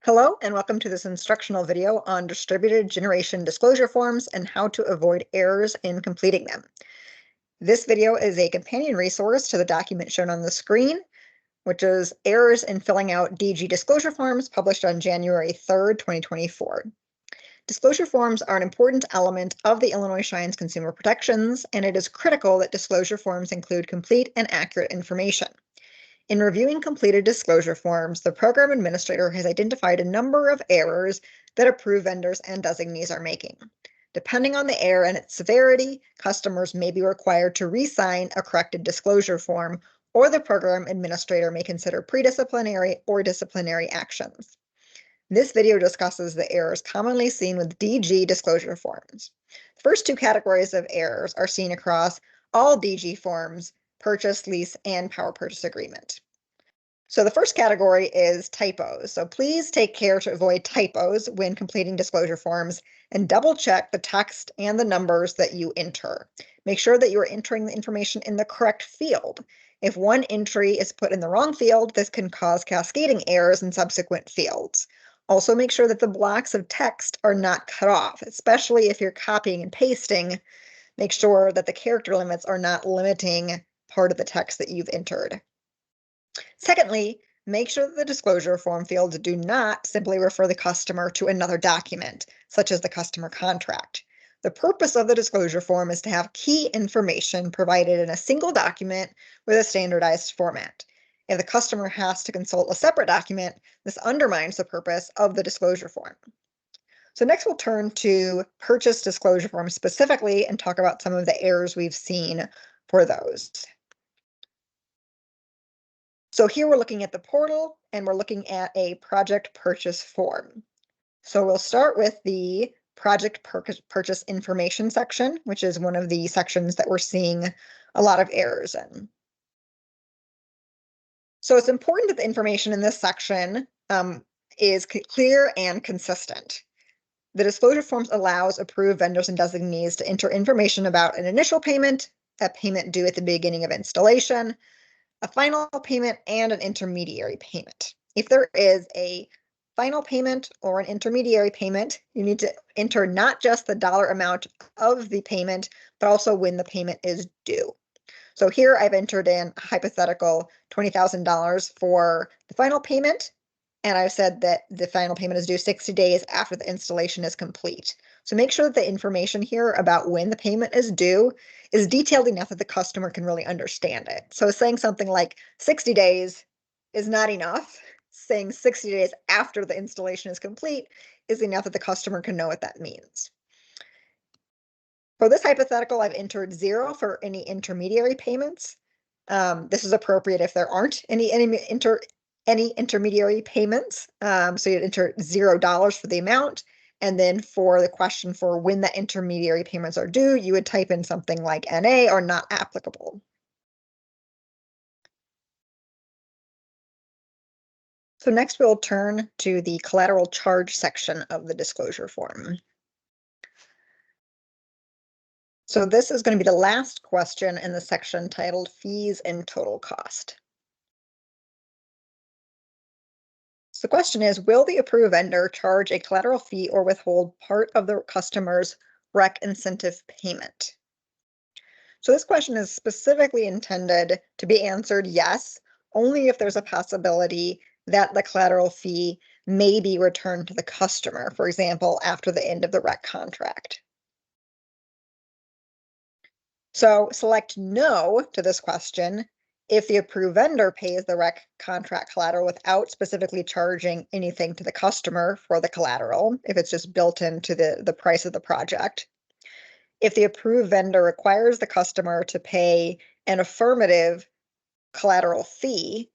Hello and welcome to this instructional video on distributed generation disclosure forms and how to avoid errors in completing them. This video is a companion resource to the document shown on the screen, which is Errors in Filling Out DG Disclosure Forms, published on January 3rd, 2024. Disclosure forms are an important element of the Illinois Shines Consumer Protections, and it is critical that disclosure forms include complete and accurate information. In reviewing completed disclosure forms, the program administrator has identified a number of errors that approved vendors and designees are making. Depending on the error and its severity, customers may be required to re-sign a corrected disclosure form, or the program administrator may consider pre-disciplinary or disciplinary actions. This video discusses the errors commonly seen with DG disclosure forms. The first two categories of errors are seen across all DG forms: purchase, lease, and power purchase agreement. So the first category is typos. So please take care to avoid typos when completing disclosure forms and double check the text and the numbers that you enter. Make sure that you are entering the information in the correct field. If one entry is put in the wrong field, this can cause cascading errors in subsequent fields. Also, make sure that the blocks of text are not cut off, especially if you're copying and pasting. Make sure that the character limits are not limiting part of the text that you've entered. Secondly, make sure that the disclosure form fields do not simply refer the customer to another document, such as the customer contract. The purpose of the disclosure form is to have key information provided in a single document with a standardized format. If the customer has to consult a separate document, this undermines the purpose of the disclosure form. So next we'll turn to purchase disclosure forms specifically and talk about some of the errors we've seen for those. So here we're looking at the portal and we're looking at a project purchase form. So we'll start with the project purchase information section, which is one of the sections that we're seeing a lot of errors in. So it's important that the information in this section is clear and consistent. The disclosure forms allows approved vendors and designees to enter information about an initial payment, a payment due at the beginning of installation, a final payment, and an intermediary payment. If there is a final payment or an intermediary payment, you need to enter not just the dollar amount of the payment, but also when the payment is due. So here I've entered in a hypothetical $20,000 for the final payment, and I've said that the final payment is due 60 days after the installation is complete. So make sure that the information here about when the payment is due is detailed enough that the customer can really understand it. So saying something like 60 days is not enough. Saying 60 days after the installation is complete is enough that the customer can know what that means. For this hypothetical, I've entered 0 for any intermediary payments. This is appropriate if there aren't any intermediary payments. So you'd enter $0 for the amount. And then for the question for when the intermediary payments are due, you would type in something like NA or not applicable. So next we'll turn to the collateral charge section of the disclosure form. So this is going to be the last question in the section titled Fees and Total Cost. So the question is, will the approved vendor charge a collateral fee or withhold part of the customer's REC incentive payment? So this question is specifically intended to be answered yes, only if there's a possibility that the collateral fee may be returned to the customer, for example, after the end of the REC contract. So select no to this question if the approved vendor pays the REC contract collateral without specifically charging anything to the customer for the collateral, if it's just built into the price of the project. If the approved vendor requires the customer to pay an affirmative collateral fee,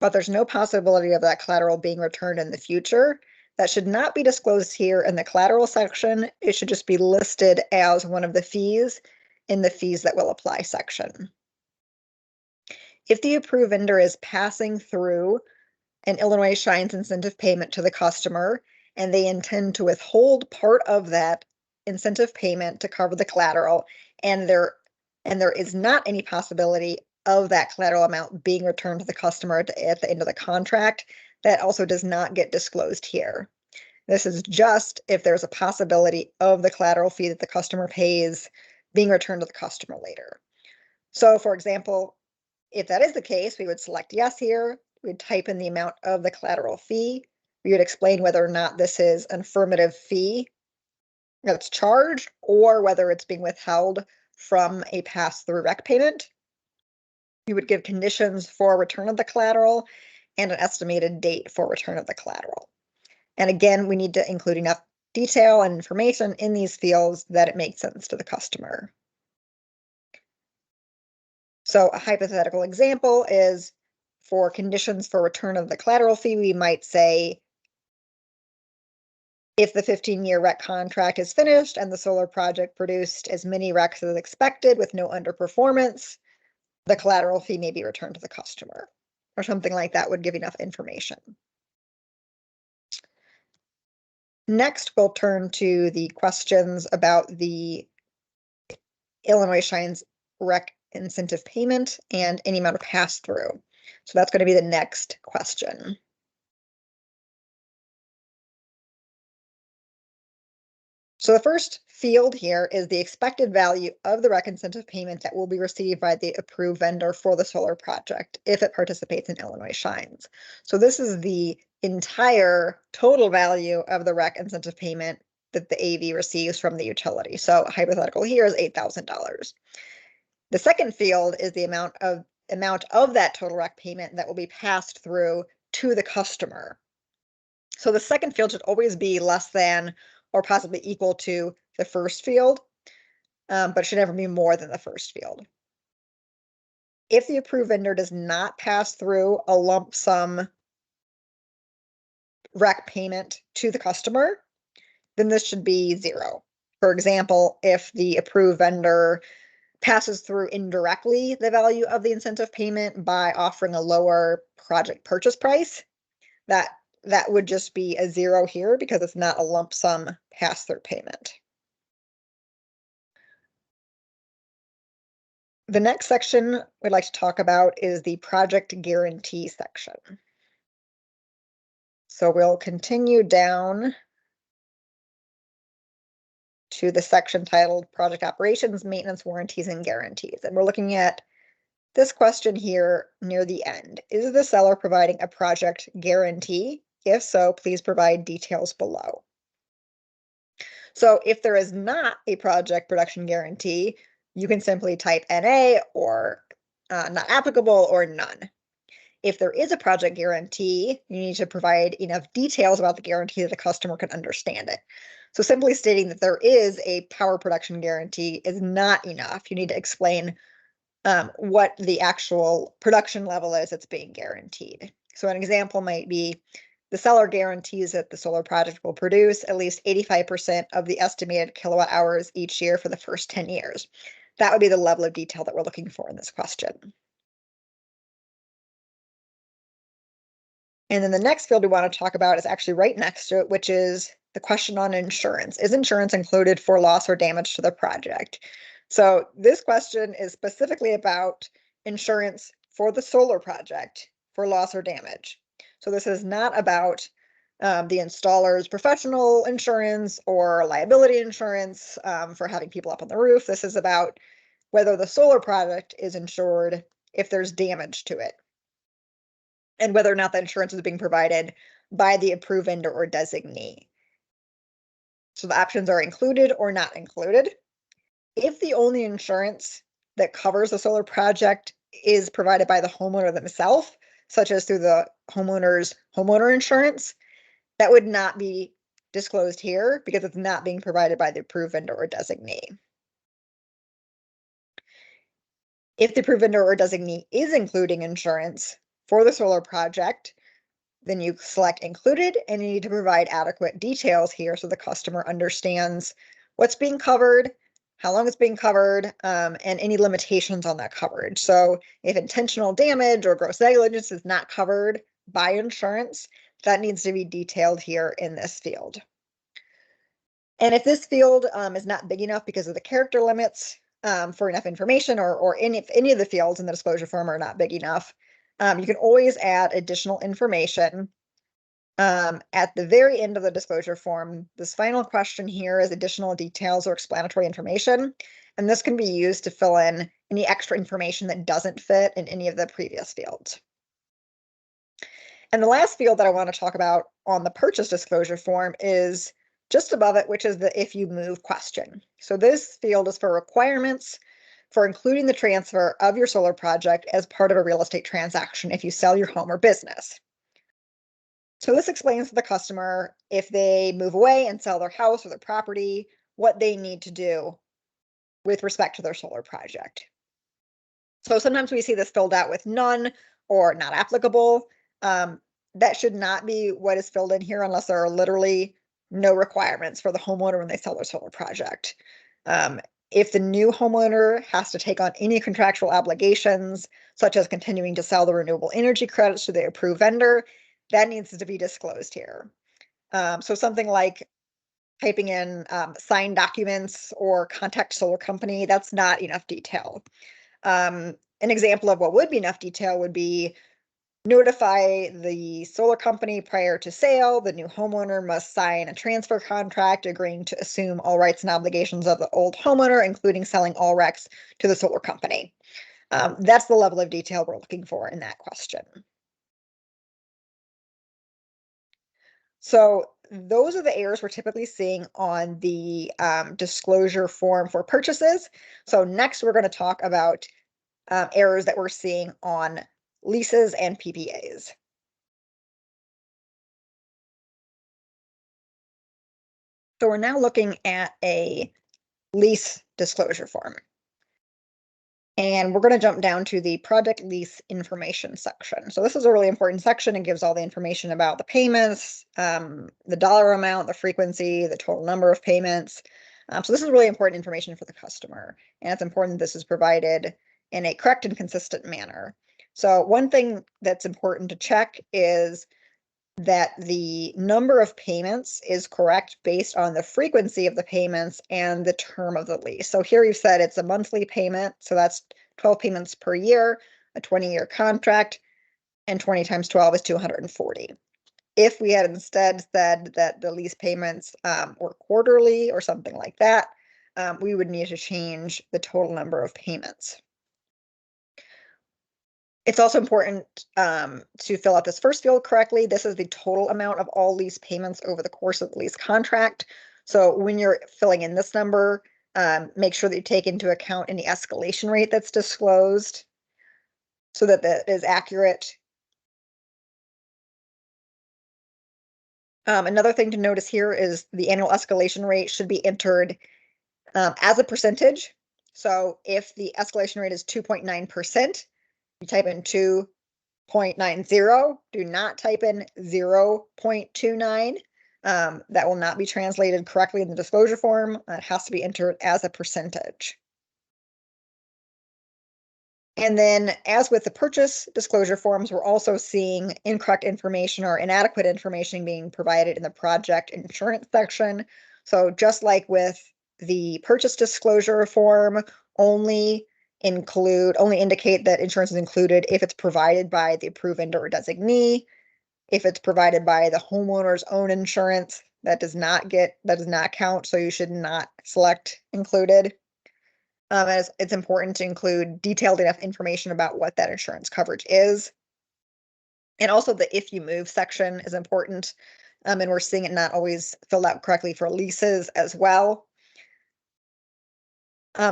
but there's no possibility of that collateral being returned in the future, that should not be disclosed here in the collateral section. It should just be listed as one of the fees in the fees that will apply section. If the approved vendor is passing through an Illinois Shines incentive payment to the customer and they intend to withhold part of that incentive payment to cover the collateral, and there is not any possibility of that collateral amount being returned to the customer at the end of the contract. That also does not get disclosed here. This is just if there's a possibility of the collateral fee that the customer pays being returned to the customer later. So for example, if that is the case, we would select yes here. We'd type in the amount of the collateral fee. We would explain whether or not this is an affirmative fee that's charged or whether it's being withheld from a pass-through REC payment. You would give conditions for return of the collateral and an estimated date for return of the collateral. And again, we need to include enough detail and information in these fields that it makes sense to the customer. So a hypothetical example is for conditions for return of the collateral fee, we might say, if the 15-year REC contract is finished and the solar project produced as many RECs as expected with no underperformance, the collateral fee may be returned to the customer, or something like that would give enough information. Next, we'll turn to the questions about the Illinois Shines REC incentive payment and any amount of pass-through. So that's going to be the next question. So the first field here is the expected value of the REC incentive payment that will be received by the approved vendor for the solar project if it participates in Illinois Shines. So this is the entire total value of the REC incentive payment that the AV receives from the utility. So hypothetical here is $8,000. The second field is the amount of that total REC payment that will be passed through to the customer. So the second field should always be less than or possibly equal to the first field, but should never be more than the first field. If the approved vendor does not pass through a lump sum REC payment to the customer, then this should be 0. For example, if the approved vendor passes through indirectly the value of the incentive payment by offering a lower project purchase price, that would just be a 0 here because it's not a lump sum pass-through payment. The next section we'd like to talk about is the project guarantee section. So we'll continue down to the section titled Project Operations, Maintenance, Warranties, and Guarantees. And we're looking at this question here near the end. Is the seller providing a project guarantee? If so, please provide details below. So if there is not a project production guarantee, you can simply type NA or not applicable or none. If there is a project guarantee, you need to provide enough details about the guarantee that the customer can understand it. So simply stating that there is a power production guarantee is not enough. You need to explain what the actual production level is that's being guaranteed. So an example might be the seller guarantees that the solar project will produce at least 85% of the estimated kilowatt hours each year for the first 10 years. That would be the level of detail that we're looking for in this question. And then the next field we want to talk about is actually right next to it, which is the question on insurance. Is insurance included for loss or damage to the project? So this question is specifically about insurance for the solar project for loss or damage. So this is not about the installer's professional insurance or liability insurance for having people up on the roof. This is about whether the solar project is insured if there's damage to it, and whether or not the insurance is being provided by the approved vendor or designee. So the options are included or not included. If the only insurance that covers the solar project is provided by the homeowner themselves, such as through the homeowner's homeowner insurance, that would not be disclosed here because it's not being provided by the approved vendor or designee. If the approved vendor or designee is including insurance for the solar project, then you select included and you need to provide adequate details here so the customer understands what's being covered, how long it's being covered, and any limitations on that coverage. So if intentional damage or gross negligence is not covered by insurance, that needs to be detailed here in this field. And if this field is not big enough because of the character limits, for enough information, or if any of the fields in the disclosure form are not big enough, you can always add additional information. At the very end of the disclosure form, this final question here is additional details or explanatory information, and this can be used to fill in any extra information that doesn't fit in any of the previous fields. And the last field that I want to talk about on the purchase disclosure form is just above it, which is the if you move question. So this field is for requirements for including the transfer of your solar project as part of a real estate transaction if you sell your home or business. So this explains to the customer if they move away and sell their house or their property, what they need to do with respect to their solar project. So sometimes we see this filled out with none or not applicable. That should not be what is filled in here unless there are literally no requirements for the homeowner when they sell their solar project. If the new homeowner has to take on any contractual obligations, such as continuing to sell the renewable energy credits to the approved vendor, that needs to be disclosed here. So something like typing in signed documents or contact solar company, that's not enough detail. An example of what would be enough detail would be notify the solar company prior to sale. The new homeowner must sign a transfer contract agreeing to assume all rights and obligations of the old homeowner, including selling all RECs to the solar company. That's the level of detail we're looking for in that question. So those are the errors we're typically seeing on the disclosure form for purchases. So next we're going to talk about errors that we're seeing on leases and PPAs. So we're now looking at a lease disclosure form. And we're going to jump down to the project lease information section. So this is a really important section. It gives all the information about the payments, the dollar amount, the frequency, the total number of payments. So this is really important information for the customer. And it's important this is provided in a correct and consistent manner. So one thing that's important to check is that the number of payments is correct based on the frequency of the payments and the term of the lease. So here you've said it's a monthly payment, so that's 12 payments per year, a 20-year contract, and 20 times 12 is 240. If we had instead said that the lease payments were quarterly or something like that, we would need to change the total number of payments. It's also important to fill out this first field correctly. This is the total amount of all lease payments over the course of the lease contract. So when you're filling in this number, make sure that you take into account any escalation rate that's disclosed so that that is accurate. Another thing to notice here is the annual escalation rate should be entered as a percentage. So if the escalation rate is 2.9%, you type in 2.90. Do not type in 0.29. That will not be translated correctly in the disclosure form. It has to be entered as a percentage. And then, as with the purchase disclosure forms, we're also seeing incorrect information or inadequate information being provided in the project insurance section. So just like with the purchase disclosure form, only indicate that insurance is included if it's provided by the approved vendor or designee. If it's provided by the homeowner's own insurance, that does not count, so you should not select included. As it's important to include detailed enough information about what that insurance coverage is. And also the if you move section is important. And we're seeing it not always filled out correctly for leases as well.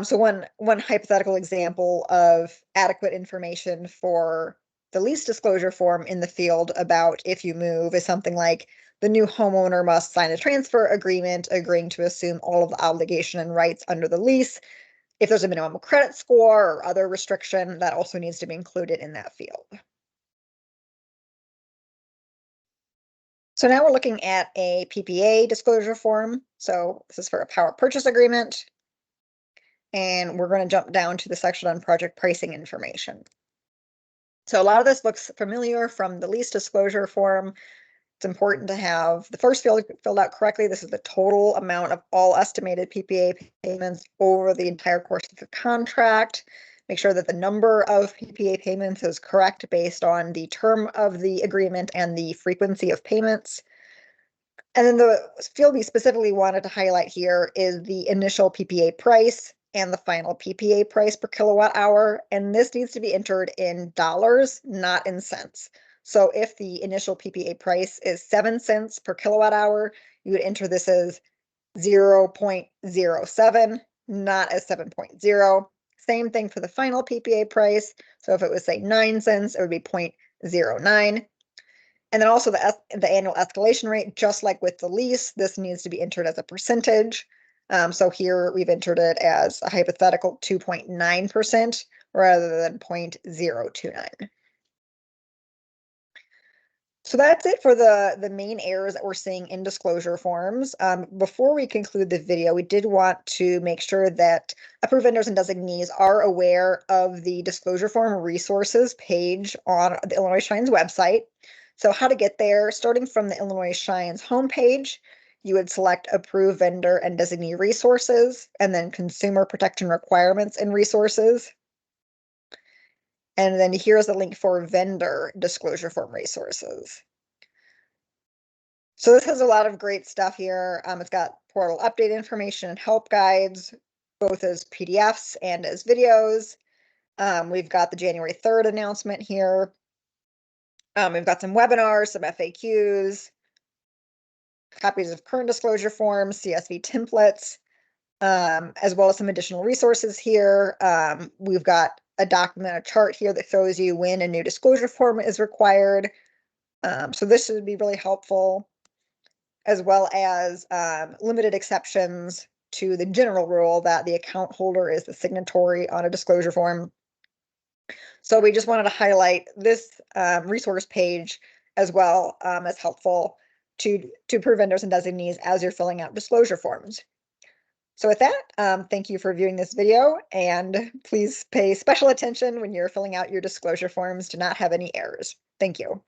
So one hypothetical example of adequate information for the lease disclosure form in the field about if you move is something like the new homeowner must sign a transfer agreement agreeing to assume all of the obligation and rights under the lease. If there's a minimum credit score or other restriction, that also needs to be included in that field. So now we're looking at a PPA disclosure form. So this is for a power purchase agreement. And we're going to jump down to the section on project pricing information. So a lot of this looks familiar from the lease disclosure form. It's important to have the first field filled out correctly. This is the total amount of all estimated PPA payments over the entire course of the contract. Make sure that the number of PPA payments is correct based on the term of the agreement and the frequency of payments. And then the field we specifically wanted to highlight here is the initial PPA price and the final PPA price per kilowatt hour. And this needs to be entered in dollars, not in cents. So if the initial PPA price is 7 cents per kilowatt hour, you would enter this as 0.07, not as 7.0. Same thing for the final PPA price. So if it was, say, 9 cents, it would be 0.09. And then also the annual escalation rate, just like with the lease, this needs to be entered as a percentage. So here we've entered it as a hypothetical 2.9% rather than 0.029. So that's it for the main errors that we're seeing in disclosure forms. Before we conclude the video, we did want to make sure that approved vendors and designees are aware of the disclosure form resources page on the Illinois Shines website. So how to get there, starting from the Illinois Shines homepage, you would select approved vendor and designee resources, and then consumer protection requirements and resources. And then here's the link for vendor disclosure form resources. So this has a lot of great stuff here. It's got portal update information and help guides, both as PDFs and as videos. We've got the January 3rd announcement here. We've got some webinars, some FAQs, copies of current disclosure forms, CSV templates, as well as some additional resources here. We've got a document, a chart here that shows you when a new disclosure form is required. So this should be really helpful, as well as limited exceptions to the general rule that the account holder is the signatory on a disclosure form. So we just wanted to highlight this resource page as well as helpful to approved vendors and designees as you're filling out disclosure forms. So with that, thank you for viewing this video, and please pay special attention when you're filling out your disclosure forms to not have any errors. Thank you.